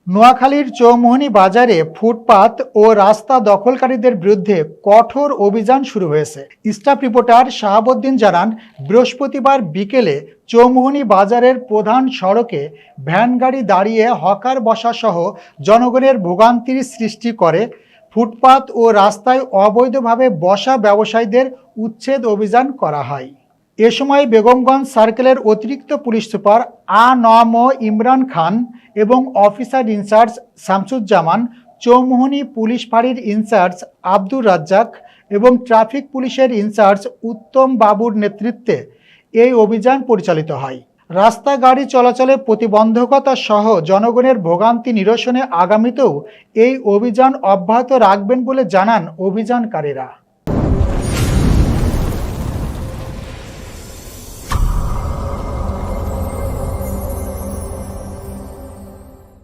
নোয়াখালীর চৌমুহনী বাজারে ফুটপাত ও রাস্তা দখলকারীদের বিরুদ্ধে কঠোর অভিযান শুরু হয়েছে। স্টাফ রিপোর্টার শাহাবুদ্দিন জানান, বৃহস্পতিবার বিকেলে চৌমুহনী বাজারের প্রধান সড়কে ভ্যান গাড়ি দাঁড়িয়ে হকার বসা সহ জনগণের ভোগান্তির সৃষ্টি করে। ফুটপাত ও রাস্তায় অবৈধভাবে বসা ব্যবসায়ীদের উচ্ছেদ অভিযান করা হয়। এ সময় বেগমগঞ্জ সার্কেলের অতিরিক্ত পুলিশ সুপার আ.ন.ম ইমরান খান এবং officer in charge Shamsuzzaman, Chowmuhani police ফাঁড়ির ইনচার্জ আব্দুর রাজ্জাক এবং ট্রাফিক পুলিশের ইনচার্জ উত্তম বাবুর নেতৃত্বে এই অভিযান পরিচালিত হয়। রাস্তা গাড়ি চলাচলে প্রতিবন্ধকতা সহ জনগণের ভোগান্তি নিরসনে আগামীতেও এই অভিযান অব্যাহত রাখবেন বলে জানান অভিযানকারীরা।